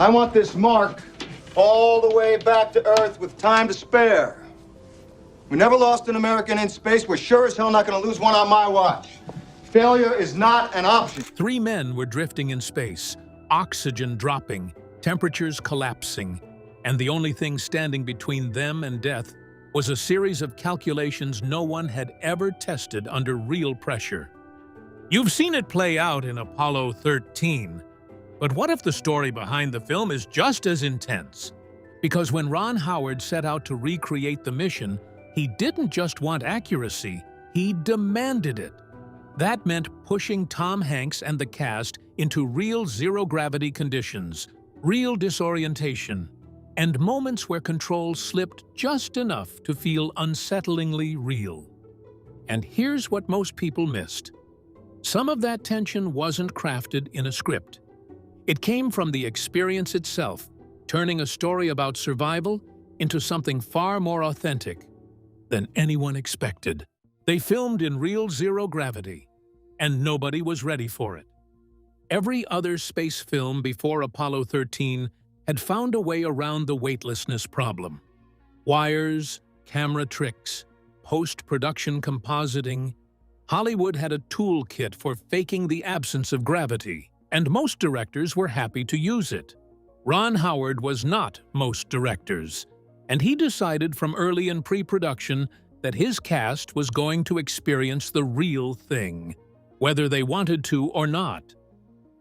I want this mark all the way back to Earth with time to spare. We never lost an American in space. We're sure as hell not going to lose one on my watch. Failure is not an option. 3 men were drifting in space, oxygen dropping, temperatures collapsing, and the only thing standing between them and death was a series of calculations no one had ever tested under real pressure. You've seen it play out in Apollo 13, but what if the story behind the film is just as intense? Because when Ron Howard set out to recreate the mission, he didn't just want accuracy, he demanded it. That meant pushing Tom Hanks and the cast into real zero-gravity conditions, real disorientation, and moments where control slipped just enough to feel unsettlingly real. And here's what most people missed. Some of that tension wasn't crafted in a script. It came from the experience itself, turning a story about survival into something far more authentic than anyone expected. They filmed in real zero-gravity, and nobody was ready for it. Every other space film before Apollo 13 had found a way around the weightlessness problem. Wires, camera tricks, post-production compositing. Hollywood had a toolkit for faking the absence of gravity, and most directors were happy to use it. Ron Howard was not most directors, and he decided from early in pre-production that his cast was going to experience the real thing, whether they wanted to or not.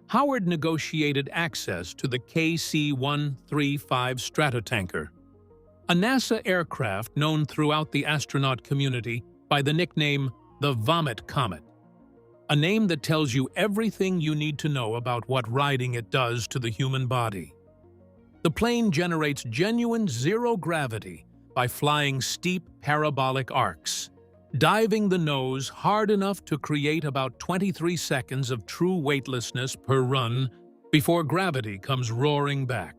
Howard negotiated access to the KC-135 Stratotanker, a NASA aircraft known throughout the astronaut community by the nickname the Vomit Comet, a name that tells you everything you need to know about what riding it does to the human body. The plane generates genuine zero gravity by flying steep parabolic arcs, diving the nose hard enough to create about 23 seconds of true weightlessness per run before gravity comes roaring back.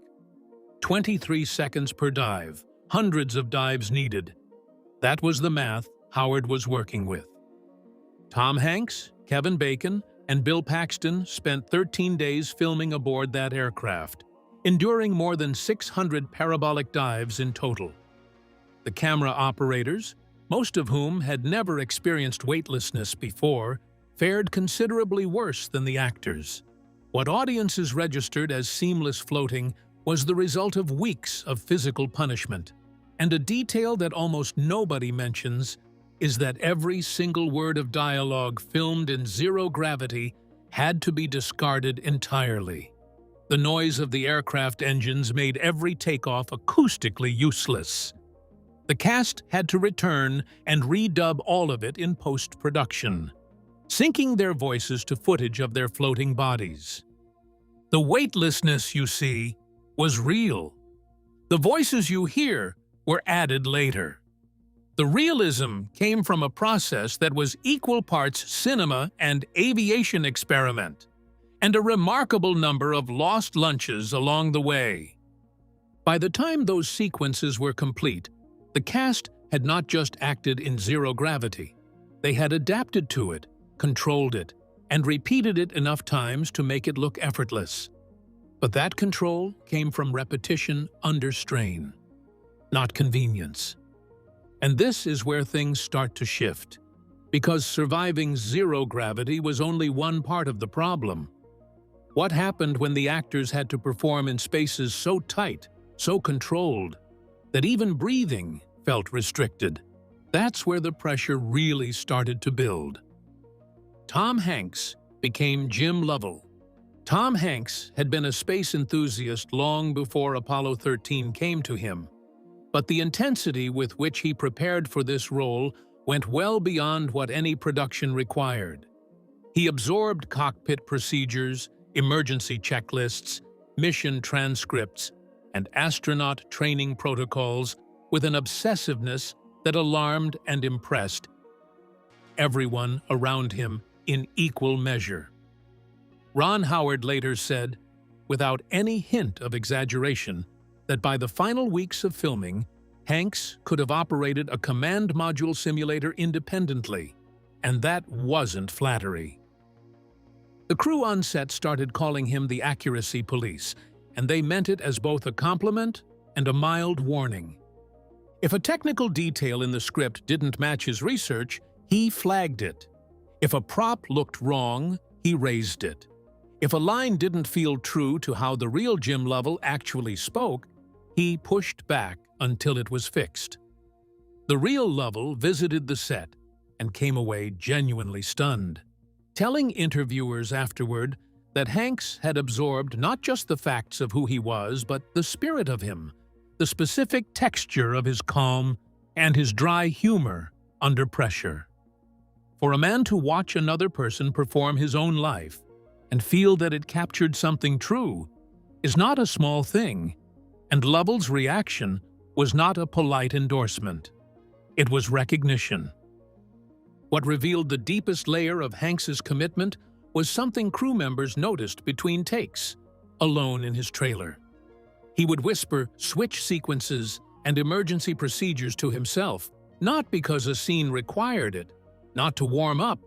23 seconds per dive, hundreds of dives needed. That was the math Howard was working with. Tom Hanks, Kevin Bacon, and Bill Paxton spent 13 days filming aboard that aircraft, enduring more than 600 parabolic dives in total. The camera operators, most of whom had never experienced weightlessness before, fared considerably worse than the actors. What audiences registered as seamless floating was the result of weeks of physical punishment. And a detail that almost nobody mentions is that every single word of dialogue filmed in zero gravity had to be discarded entirely. The noise of the aircraft engines made every takeoff acoustically useless. The cast had to return and redub all of it in post-production, syncing their voices to footage of their floating bodies. The weightlessness, you see, was real. The voices you hear were added later. The realism came from a process that was equal parts cinema and aviation experiment, and a remarkable number of lost lunches along the way. By the time those sequences were complete, the cast had not just acted in zero gravity. They had adapted to it, controlled it, and repeated it enough times to make it look effortless. But that control came from repetition under strain, not convenience. And this is where things start to shift, because surviving zero gravity was only one part of the problem. What happened when the actors had to perform in spaces so tight, so controlled, that even breathing felt restricted? That's where the pressure really started to build. Tom Hanks became Jim Lovell. Tom Hanks had been a space enthusiast long before Apollo 13 came to him, but the intensity with which he prepared for this role went well beyond what any production required. He absorbed cockpit procedures, emergency checklists, mission transcripts, and astronaut training protocols with an obsessiveness that alarmed and impressed everyone around him in equal measure. Ron Howard later said, without any hint of exaggeration, that by the final weeks of filming, Hanks could have operated a command module simulator independently, and that wasn't flattery. The crew on set started calling him the accuracy police, and they meant it as both a compliment and a mild warning. If a technical detail in the script didn't match his research, he flagged it. If a prop looked wrong, he raised it. If a line didn't feel true to how the real Jim Lovell actually spoke, he pushed back until it was fixed. The real Lovell visited the set and came away genuinely stunned, telling interviewers afterward that Hanks had absorbed not just the facts of who he was, but the spirit of him, the specific texture of his calm, and his dry humor under pressure. For a man to watch another person perform his own life and feel that it captured something true is not a small thing, and Lovell's reaction was not a polite endorsement. It was recognition. What revealed the deepest layer of Hanks's commitment was something crew members noticed between takes, alone in his trailer. He would whisper switch sequences and emergency procedures to himself, not because a scene required it, not to warm up,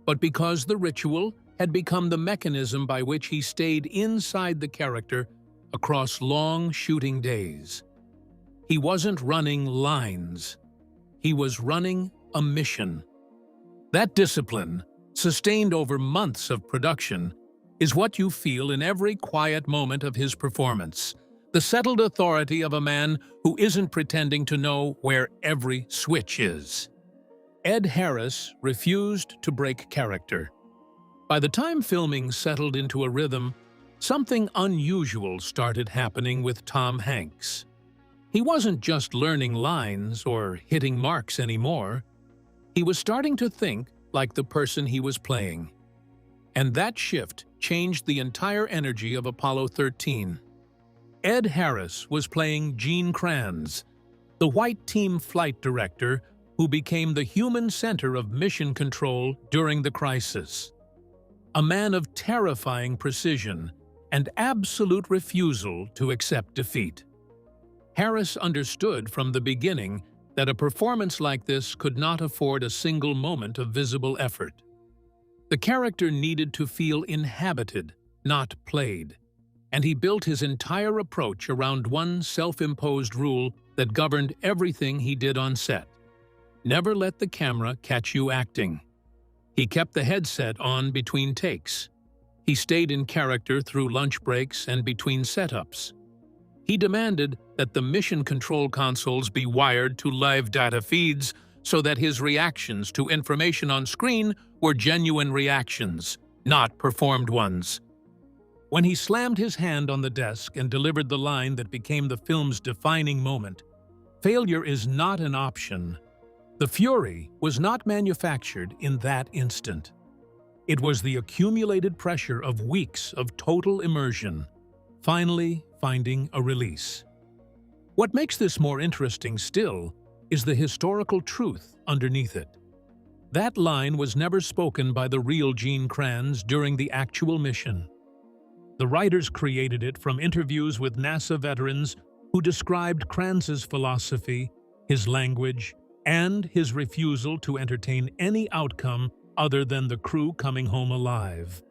but because the ritual had become the mechanism by which he stayed inside the character across long shooting days. He wasn't running lines. He was running a mission. That discipline, sustained over months of production, is what you feel in every quiet moment of his performance, the settled authority of a man who isn't pretending to know where every switch is. Ed Harris refused to break character. By the time filming settled into a rhythm, something unusual started happening with Tom Hanks. He wasn't just learning lines or hitting marks anymore. He was starting to think like the person he was playing. And that shift changed the entire energy of Apollo 13. Ed Harris was playing Gene Kranz, the White Team flight director who became the human center of mission control during the crisis. A man of terrifying precision and absolute refusal to accept defeat. Harris understood from the beginning that a performance like this could not afford a single moment of visible effort. The character needed to feel inhabited, not played, and he built his entire approach around one self-imposed rule that governed everything he did on set. Never let the camera catch you acting. He kept the headset on between takes. He stayed in character through lunch breaks and between setups. He demanded that the mission control consoles be wired to live data feeds so that his reactions to information on screen were genuine reactions, not performed ones. When he slammed his hand on the desk and delivered the line that became the film's defining moment, failure is not an option. The fury was not manufactured in that instant. It was the accumulated pressure of weeks of total immersion, finally finding a release. What makes this more interesting still is the historical truth underneath it. That line was never spoken by the real Gene Kranz during the actual mission. The writers created it from interviews with NASA veterans who described Kranz's philosophy, his language, and his refusal to entertain any outcome other than the crew coming home alive.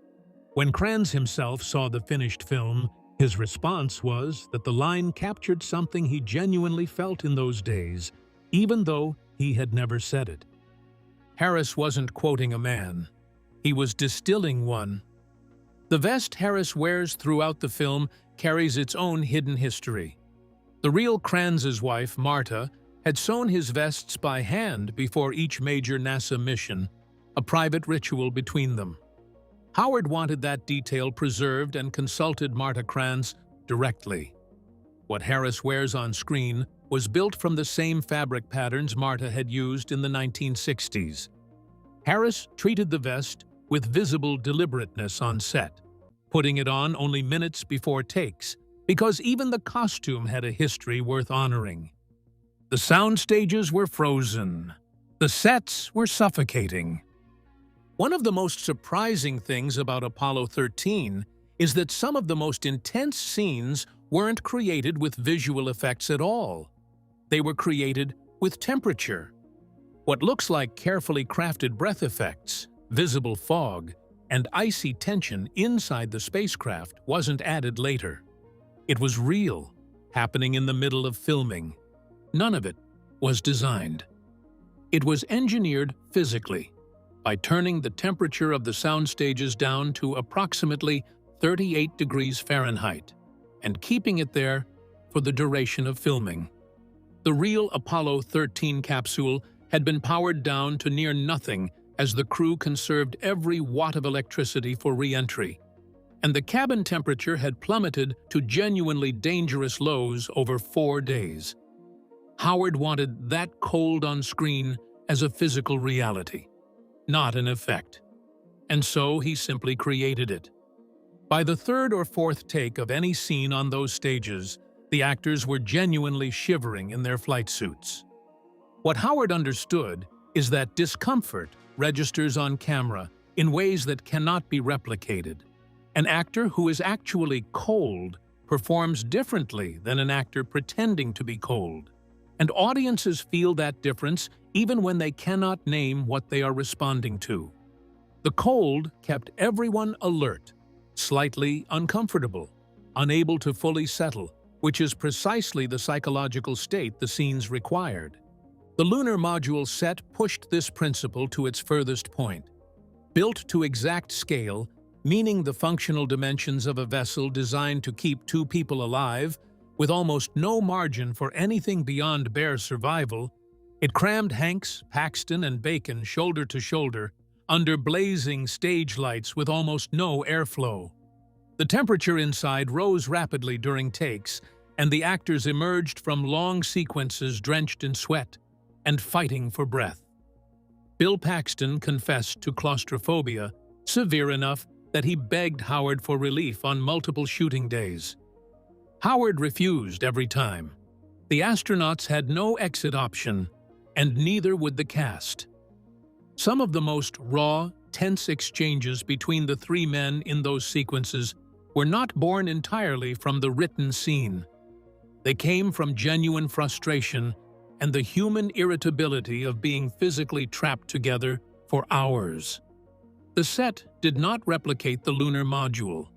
When Kranz himself saw the finished film, his response was that the line captured something he genuinely felt in those days, even though he had never said it. Harris wasn't quoting a man. He was distilling one. The vest Harris wears throughout the film carries its own hidden history. The real Kranz's wife, Marta, had sewn his vests by hand before each major NASA mission, a private ritual between them. Howard wanted that detail preserved and consulted Marta Kranz directly. What Harris wears on screen was built from the same fabric patterns Marta had used in the 1960s. Harris treated the vest with visible deliberateness on set, putting it on only minutes before takes, because even the costume had a history worth honoring. The sound stages were frozen. The sets were suffocating. One of the most surprising things about Apollo 13 is that some of the most intense scenes weren't created with visual effects at all. They were created with temperature. What looks like carefully crafted breath effects, visible fog, and icy tension inside the spacecraft wasn't added later. It was real, happening in the middle of filming. None of it was designed. It was engineered physically, by turning the temperature of the sound stages down to approximately 38 degrees Fahrenheit and keeping it there for the duration of filming. The real Apollo 13 capsule had been powered down to near nothing as the crew conserved every watt of electricity for re-entry, and the cabin temperature had plummeted to genuinely dangerous lows over 4 days. Howard wanted that cold on screen as a physical reality, not an effect. And so he simply created it. By the third or fourth take of any scene on those stages, the actors were genuinely shivering in their flight suits. What Howard understood is that discomfort registers on camera in ways that cannot be replicated. An actor who is actually cold performs differently than an actor pretending to be cold. And audiences feel that difference even when they cannot name what they are responding to. The cold kept everyone alert, slightly uncomfortable, unable to fully settle, which is precisely the psychological state the scenes required. The lunar module set pushed this principle to its furthest point. Built to exact scale, meaning the functional dimensions of a vessel designed to keep 2 people alive, with almost no margin for anything beyond bare survival, it crammed Hanks, Paxton, and Bacon shoulder to shoulder under blazing stage lights with almost no airflow. The temperature inside rose rapidly during takes, and the actors emerged from long sequences drenched in sweat and fighting for breath. Bill Paxton confessed to claustrophobia, severe enough that he begged Howard for relief on multiple shooting days. Howard refused every time. The astronauts had no exit option, and neither would the cast. Some of the most raw, tense exchanges between the 3 men in those sequences were not born entirely from the written scene. They came from genuine frustration and the human irritability of being physically trapped together for hours. The set did not replicate the lunar module.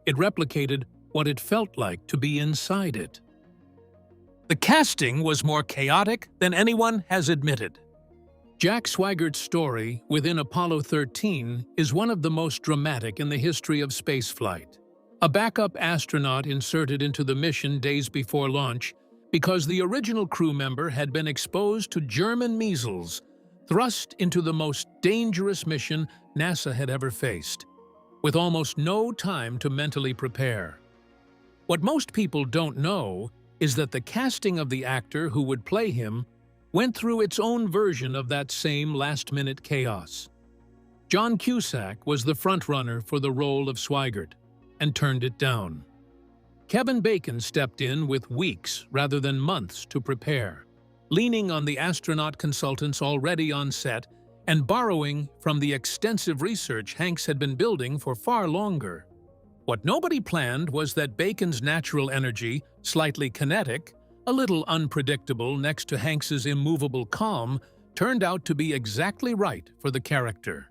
It replicated what it felt like to be inside it. The casting was more chaotic than anyone has admitted. Jack Swigert story within Apollo 13 is one of the most dramatic in the history of spaceflight. A backup astronaut inserted into the mission days before launch because the original crew member had been exposed to German measles, thrust into the most dangerous mission NASA had ever faced, with almost no time to mentally prepare. What most people don't know is that the casting of the actor who would play him went through its own version of that same last-minute chaos. John Cusack was the frontrunner for the role of Swigert and turned it down. Kevin Bacon stepped in with weeks rather than months to prepare, leaning on the astronaut consultants already on set and borrowing from the extensive research Hanks had been building for far longer. What nobody planned was that Bacon's natural energy, slightly kinetic, a little unpredictable next to Hanks's immovable calm, turned out to be exactly right for the character.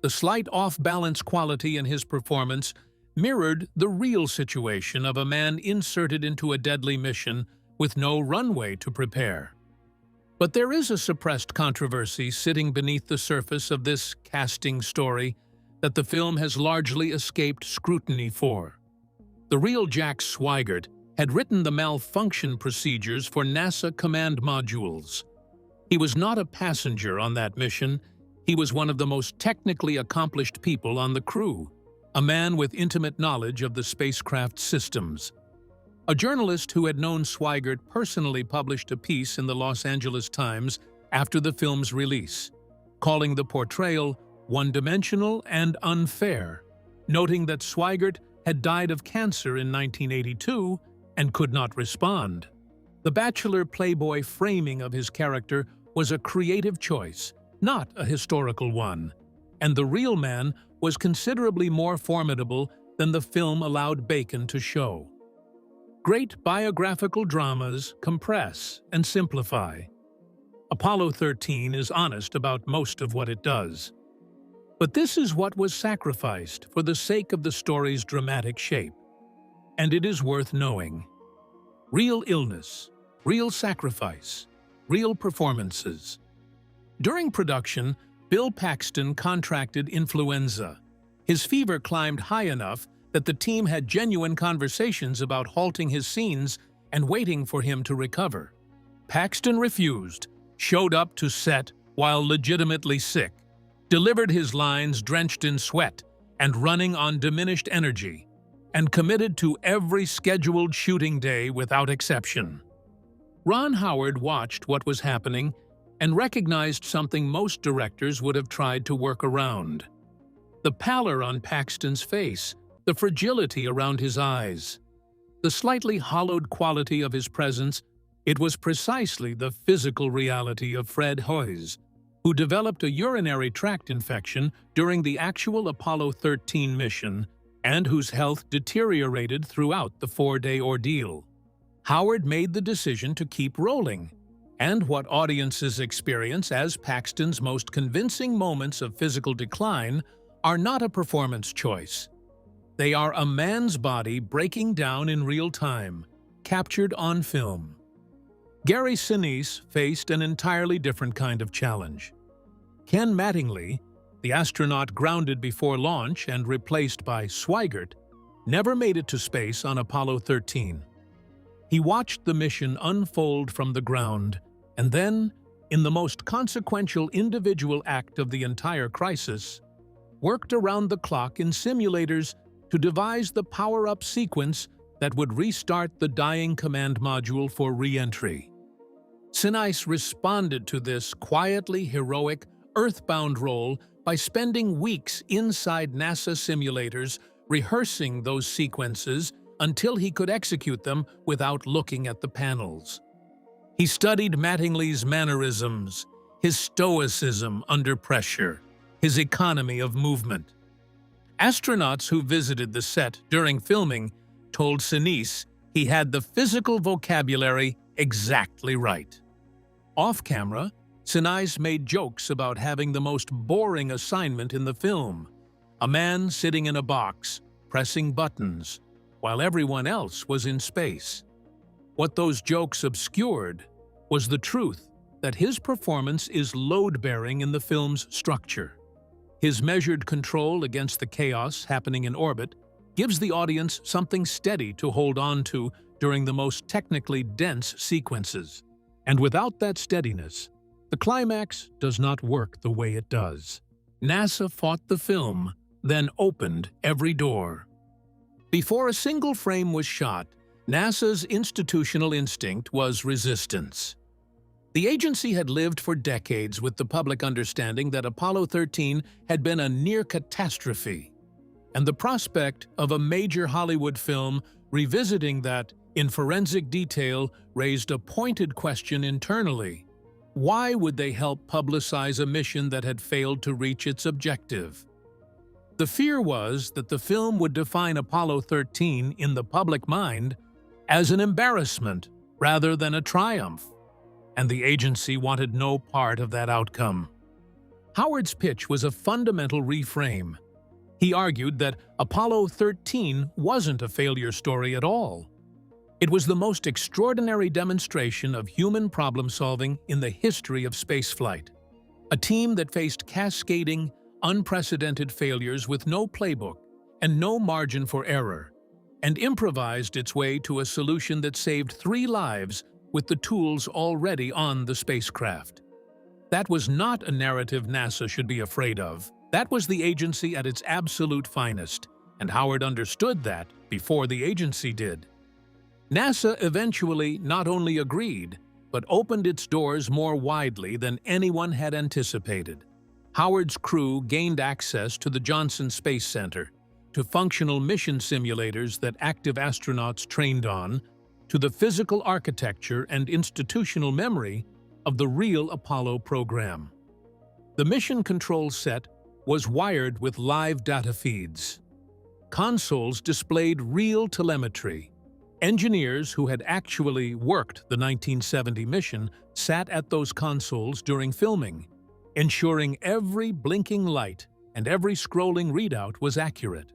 The slight off-balance quality in his performance mirrored the real situation of a man inserted into a deadly mission with no runway to prepare. But there is a suppressed controversy sitting beneath the surface of this casting story that the film has largely escaped scrutiny for. The real Jack Swigert had written the malfunction procedures for NASA command modules. He was not a passenger on that mission. He was one of the most technically accomplished people on the crew, a man with intimate knowledge of the spacecraft systems. A journalist who had known Swigert personally published a piece in the Los Angeles Times after the film's release, calling the portrayal one-dimensional and unfair, noting that Swigert had died of cancer in 1982 and could not respond. The bachelor playboy framing of his character was a creative choice, not a historical one, and the real man was considerably more formidable than the film allowed Bacon to show. Great biographical dramas compress and simplify. Apollo 13 is honest about most of what it does. But this is what was sacrificed for the sake of the story's dramatic shape. and it is worth knowing. Real illness, real sacrifice, real performances. During production, Bill Paxton contracted influenza. His fever climbed high enough that the team had genuine conversations about halting his scenes and waiting for him to recover. Paxton refused, showed up to set while legitimately sick, delivered his lines drenched in sweat and running on diminished energy, and committed to every scheduled shooting day without exception. Ron Howard watched what was happening and recognized something most directors would have tried to work around. The pallor on Paxton's face, the fragility around his eyes, the slightly hollowed quality of his presence. It was precisely the physical reality of Fred Hoyes, who developed a urinary tract infection during the actual Apollo 13 mission and whose health deteriorated throughout the 4-day ordeal. Howard made the decision to keep rolling, and what audiences experience as Paxton's most convincing moments of physical decline are not a performance choice. They are a man's body breaking down in real time, captured on film. Gary Sinise faced an entirely different kind of challenge. Ken Mattingly, the astronaut grounded before launch and replaced by Swigert, never made it to space on Apollo 13. He watched the mission unfold from the ground, and then, in the most consequential individual act of the entire crisis, worked around the clock in simulators to devise the power-up sequence that would restart the dying command module for re-entry. Sinise responded to this quietly heroic, earthbound role by spending weeks inside NASA simulators rehearsing those sequences until he could execute them without looking at the panels. He studied Mattingly's mannerisms, his stoicism under pressure, his economy of movement. Astronauts who visited the set during filming told Sinise he had the physical vocabulary exactly right. Off-camera, Sinise made jokes about having the most boring assignment in the film, a man sitting in a box, pressing buttons, while everyone else was in space. What those jokes obscured was the truth that his performance is load-bearing in the film's structure. His measured control against the chaos happening in orbit gives the audience something steady to hold on to during the most technically dense sequences. And without that steadiness, the climax does not work the way it does. NASA fought the film, then opened every door. Before a single frame was shot, NASA's institutional instinct was resistance. The agency had lived for decades with the public understanding that Apollo 13 had been a near catastrophe, and the prospect of a major Hollywood film revisiting that in forensic detail raised a pointed question internally. Why would they help publicize a mission that had failed to reach its objective? The fear was that the film would define Apollo 13 in the public mind as an embarrassment rather than a triumph, and the agency wanted no part of that outcome. Howard's pitch was a fundamental reframe. He argued that Apollo 13 wasn't a failure story at all. It was the most extraordinary demonstration of human problem-solving in the history of spaceflight. A team that faced cascading, unprecedented failures with no playbook and no margin for error, and improvised its way to a solution that saved 3 lives with the tools already on the spacecraft. That was not a narrative NASA should be afraid of. That was the agency at its absolute finest, and Howard understood that before the agency did. NASA eventually not only agreed, but opened its doors more widely than anyone had anticipated. Howard's crew gained access to the Johnson Space Center, to functional mission simulators that active astronauts trained on, to the physical architecture and institutional memory of the real Apollo program. The mission control set was wired with live data feeds. Consoles displayed real telemetry. Engineers who had actually worked the 1970 mission sat at those consoles during filming, ensuring every blinking light and every scrolling readout was accurate.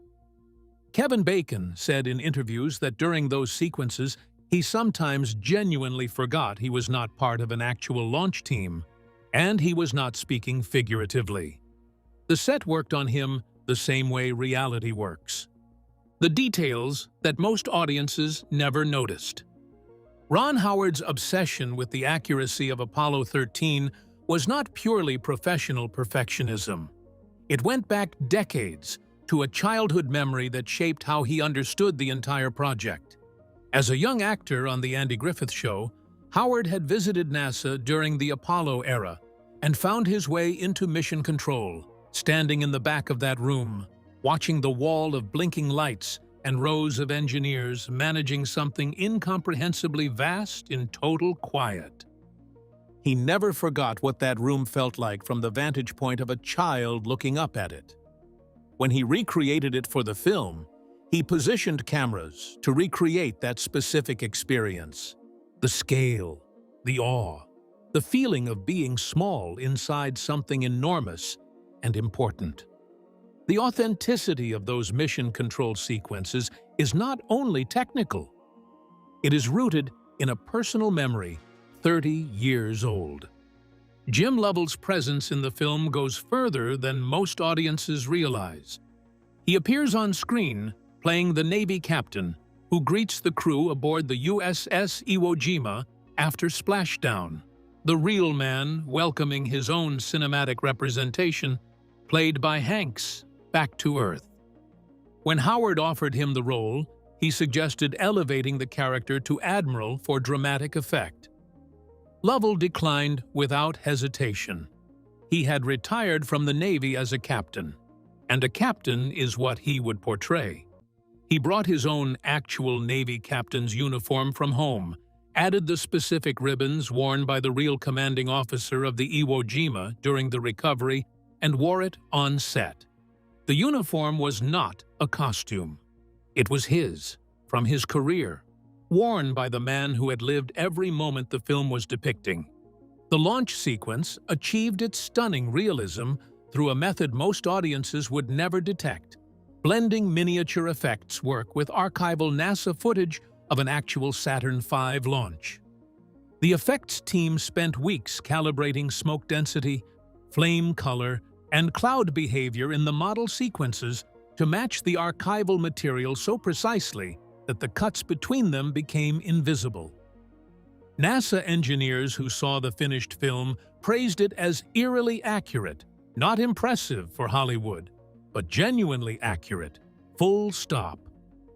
Kevin Bacon said in interviews that during those sequences, he sometimes genuinely forgot he was not part of an actual launch team, and he was not speaking figuratively. The set worked on him the same way reality works. The details that most audiences never noticed. Ron Howard's obsession with the accuracy of Apollo 13 was not purely professional perfectionism. It went back decades to a childhood memory that shaped how he understood the entire project. As a young actor on The Andy Griffith Show, Howard had visited NASA during the Apollo era and found his way into mission control, standing in the back of that room, watching the wall of blinking lights and rows of engineers managing something incomprehensibly vast in total quiet. He never forgot what that room felt like from the vantage point of a child looking up at it. When he recreated it for the film, he positioned cameras to recreate that specific experience. The scale, the awe, the feeling of being small inside something enormous and important. The authenticity of those mission control sequences is not only technical. It is rooted in a personal memory 30 years old. Jim Lovell's presence in the film goes further than most audiences realize. He appears on screen playing the Navy captain who greets the crew aboard the USS Iwo Jima after splashdown, the real man welcoming his own cinematic representation, played by Hanks, back to Earth. When Howard offered him the role, he suggested elevating the character to Admiral for dramatic effect. Lovell declined without hesitation. He had retired from the Navy as a captain, and a captain is what he would portray. He brought his own actual Navy captain's uniform from home, added the specific ribbons worn by the real commanding officer of the Iwo Jima during the recovery, and wore it on set. The uniform was not a costume. It was his, from his career, worn by the man who had lived every moment the film was depicting. The launch sequence achieved its stunning realism through a method most audiences would never detect, blending miniature effects work with archival NASA footage of an actual Saturn V launch. The effects team spent weeks calibrating smoke density, flame color, and cloud behavior in the model sequences to match the archival material so precisely that the cuts between them became invisible. NASA engineers who saw the finished film praised it as eerily accurate, not impressive for Hollywood, but genuinely accurate, full stop.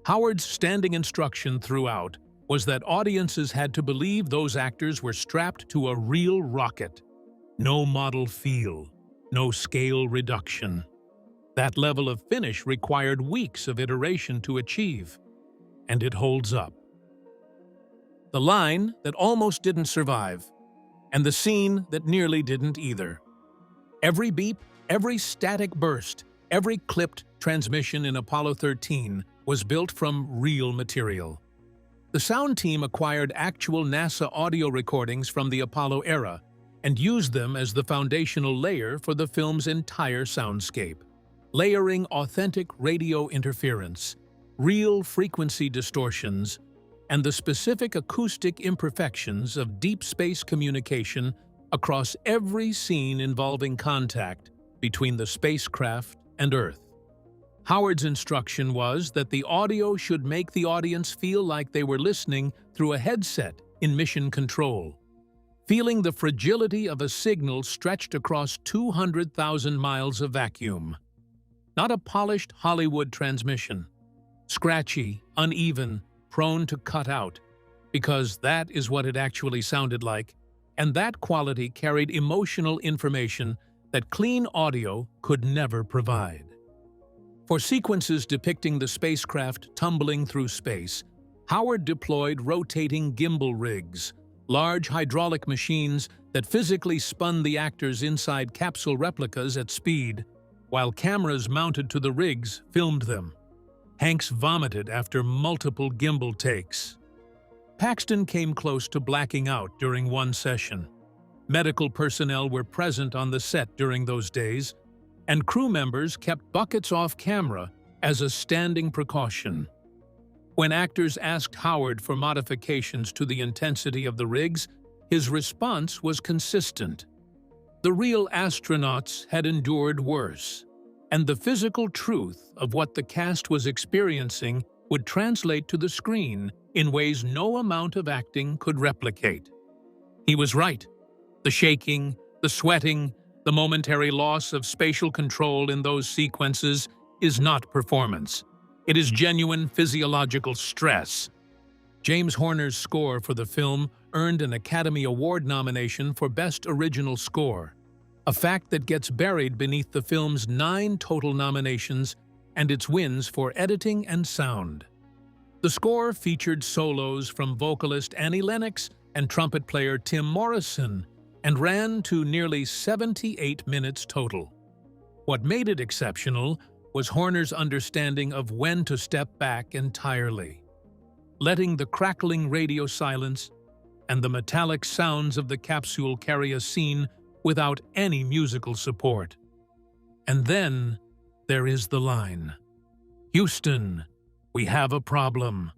Howard's standing instruction throughout was that audiences had to believe those actors were strapped to a real rocket. No model feel, no scale reduction. That level of finish required weeks of iteration to achieve, and it holds up. The line that almost didn't survive, and the scene that nearly didn't either. Every beep, every static burst, every clipped transmission in Apollo 13 was built from real material. The sound team acquired actual NASA audio recordings from the Apollo era and used them as the foundational layer for the film's entire soundscape, layering authentic radio interference, real frequency distortions, and the specific acoustic imperfections of deep space communication across every scene involving contact between the spacecraft and Earth. Howard's instruction was that the audio should make the audience feel like they were listening through a headset in mission control, feeling the fragility of a signal stretched across 200,000 miles of vacuum. Not a polished Hollywood transmission, scratchy, uneven, prone to cut out, because that is what it actually sounded like, and that quality carried emotional information that clean audio could never provide. For sequences depicting the spacecraft tumbling through space, Howard deployed rotating gimbal rigs, large hydraulic machines that physically spun the actors inside capsule replicas at speed, while cameras mounted to the rigs filmed them. Hanks vomited after multiple gimbal takes. Paxton came close to blacking out during one session. Medical personnel were present on the set during those days, and crew members kept buckets off camera as a standing precaution. When actors asked Howard for modifications to the intensity of the rigs, his response was consistent. The real astronauts had endured worse, and the physical truth of what the cast was experiencing would translate to the screen in ways no amount of acting could replicate. He was right. The shaking, the sweating, the momentary loss of spatial control in those sequences is not performance. It is genuine physiological stress. James Horner's score for the film earned an Academy Award nomination for Best Original Score, a fact that gets buried beneath the film's 9 total nominations and its wins for editing and sound. The score featured solos from vocalist Annie Lennox and trumpet player Tim Morrison and ran to nearly 78 minutes total. What made it exceptional was Horner's understanding of when to step back entirely, letting the crackling radio silence and the metallic sounds of the capsule carry a scene without any musical support. And then there is the line, "Houston, we have a problem."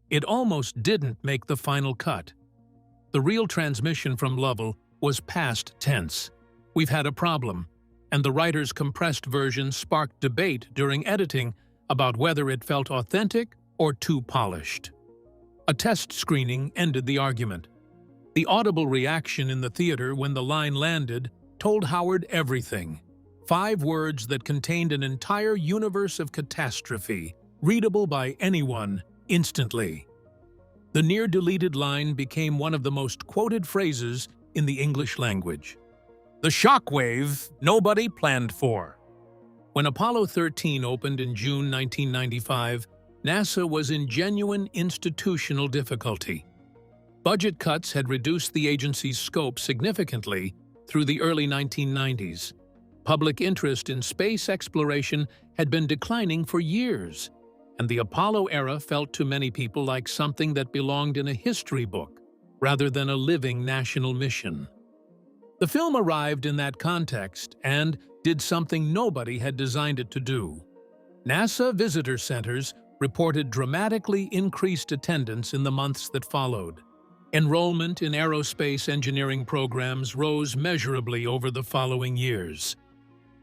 It almost didn't make the final cut. The real transmission from Lovell was past tense. "We've had a problem," and the writer's compressed version sparked debate during editing about whether it felt authentic or too polished. A test screening ended the argument. The audible reaction in the theater when the line landed told Howard everything. 5 words that contained an entire universe of catastrophe, readable by anyone instantly. The near-deleted line became one of the most quoted phrases in the English language. "The shockwave nobody planned for." When Apollo 13 opened in June 1995, NASA was in genuine institutional difficulty. Budget cuts had reduced the agency's scope significantly through the early 1990s. Public interest in space exploration had been declining for years, and the Apollo era felt to many people like something that belonged in a history book rather than a living national mission. The film arrived in that context and did something nobody had designed it to do. NASA visitor centers reported dramatically increased attendance in the months that followed. Enrollment in aerospace engineering programs rose measurably over the following years.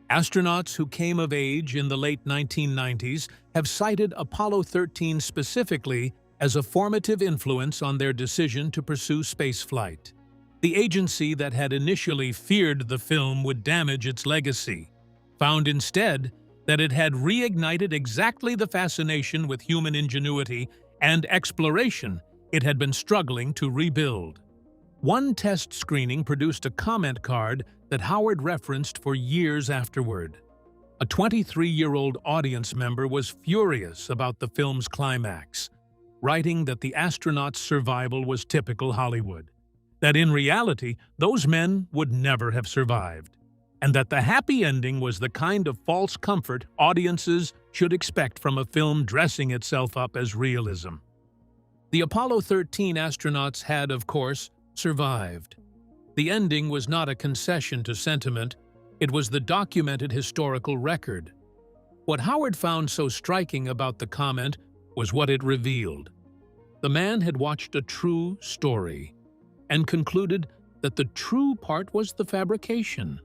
Astronauts who came of age in the late 1990s have cited Apollo 13 specifically as a formative influence on their decision to pursue spaceflight. The agency that had initially feared the film would damage its legacy found instead that it had reignited exactly the fascination with human ingenuity and exploration it had been struggling to rebuild. One test screening produced a comment card that Howard referenced for years afterward. A 23-year-old audience member was furious about the film's climax, writing that the astronauts' survival was typical Hollywood, that in reality those men would never have survived, and that the happy ending was the kind of false comfort audiences should expect from a film dressing itself up as realism. The Apollo 13 astronauts had, of course, survived. The ending was not a concession to sentiment, it was the documented historical record. What Howard found so striking about the comment was what it revealed. The man had watched a true story and concluded that the true part was the fabrication,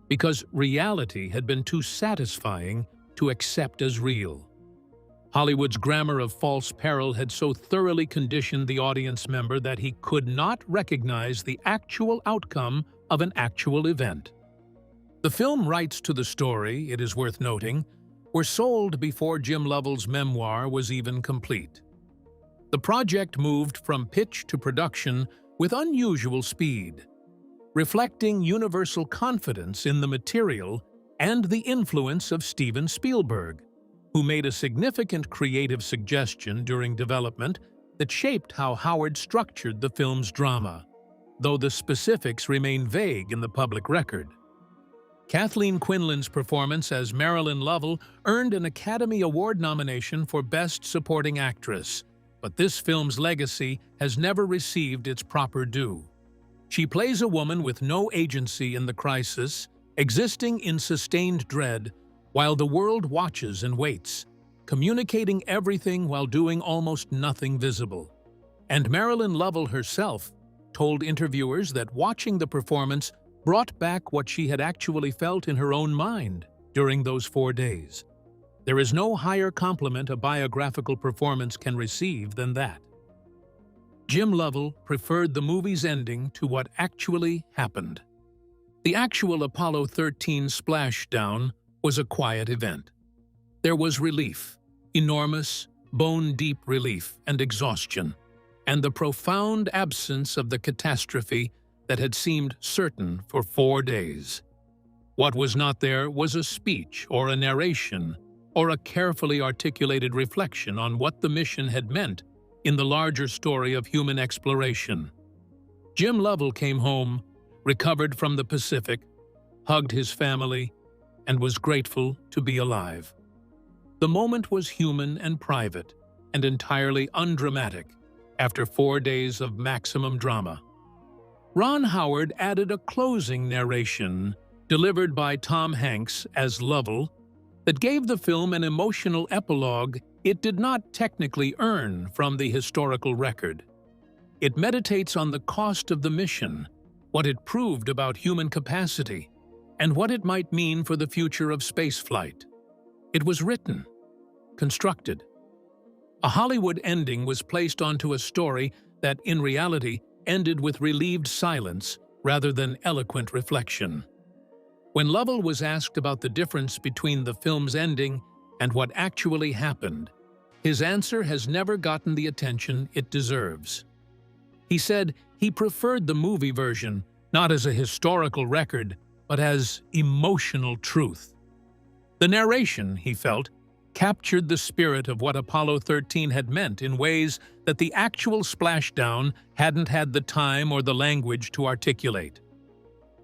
because reality had been too satisfying to accept as real. Hollywood's grammar of false peril had so thoroughly conditioned the audience member that he could not recognize the actual outcome of an actual event. The film rights to the story, it is worth noting, were sold before Jim Lovell's memoir was even complete. The project moved from pitch to production with unusual speed, reflecting universal confidence in the material and the influence of Steven Spielberg, who made a significant creative suggestion during development that shaped how Howard structured the film's drama, though the specifics remain vague in the public record. Kathleen Quinlan's performance as Marilyn Lovell earned an Academy Award nomination for Best Supporting Actress, but this film's legacy has never received its proper due. She plays a woman with no agency in the crisis, existing in sustained dread, while the world watches and waits, communicating everything while doing almost nothing visible. And Marilyn Lovell herself told interviewers that watching the performance brought back what she had actually felt in her own mind during those 4 days. There is no higher compliment a biographical performance can receive than that. Jim Lovell preferred the movie's ending to what actually happened. The actual Apollo 13 splashdown was a quiet event. There was relief, enormous, bone-deep relief and exhaustion, and the profound absence of the catastrophe that had seemed certain for 4 days. What was not there was a speech or a narration or a carefully articulated reflection on what the mission had meant in the larger story of human exploration. Jim Lovell came home, recovered from the Pacific, hugged his family, and was grateful to be alive. The moment was human and private, and entirely undramatic after 4 days of maximum drama. Ron Howard added a closing narration, delivered by Tom Hanks as Lovell, that gave the film an emotional epilogue it did not technically earn from the historical record. It meditates on the cost of the mission, what it proved about human capacity, and what it might mean for the future of spaceflight. It was written, constructed. A Hollywood ending was placed onto a story that, in reality, ended with relieved silence rather than eloquent reflection. When Lovell was asked about the difference between the film's ending and what actually happened, his answer has never gotten the attention it deserves. He said he preferred the movie version, not as a historical record, but as emotional truth. The narration, he felt, captured the spirit of what Apollo 13 had meant in ways that the actual splashdown hadn't had the time or the language to articulate.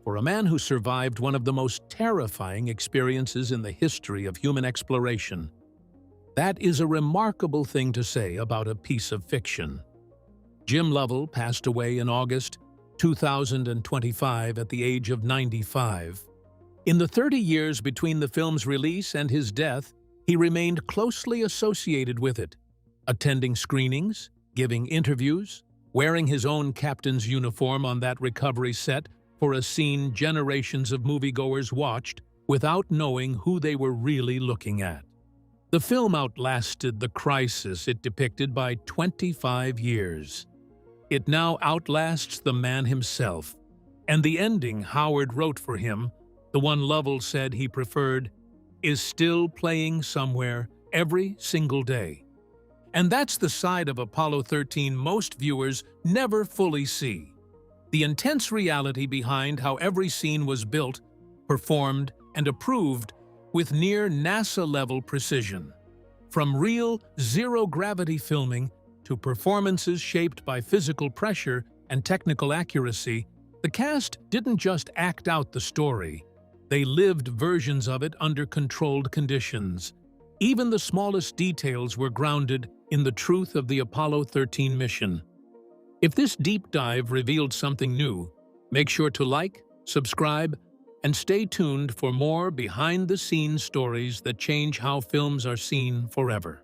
For a man who survived one of the most terrifying experiences in the history of human exploration, that is a remarkable thing to say about a piece of fiction. Jim Lovell passed away in August 2025 at the age of 95. In the 30 years between the film's release and his death, he remained closely associated with it, attending screenings, giving interviews, wearing his own captain's uniform on that recovery set for a scene generations of moviegoers watched without knowing who they were really looking at. The film outlasted the crisis it depicted by 25 years. It now outlasts the man himself, and the ending Howard wrote for him, the one Lovell said he preferred, is still playing somewhere every single day. And that's the side of Apollo 13 most viewers never fully see. The intense reality behind how every scene was built, performed, and approved with near NASA-level precision. From real zero-gravity filming to performances shaped by physical pressure and technical accuracy, the cast didn't just act out the story. They lived versions of it under controlled conditions. Even the smallest details were grounded in the truth of the Apollo 13 mission. If this deep dive revealed something new, make sure to like, subscribe, and stay tuned for more behind-the-scenes stories that change how films are seen forever.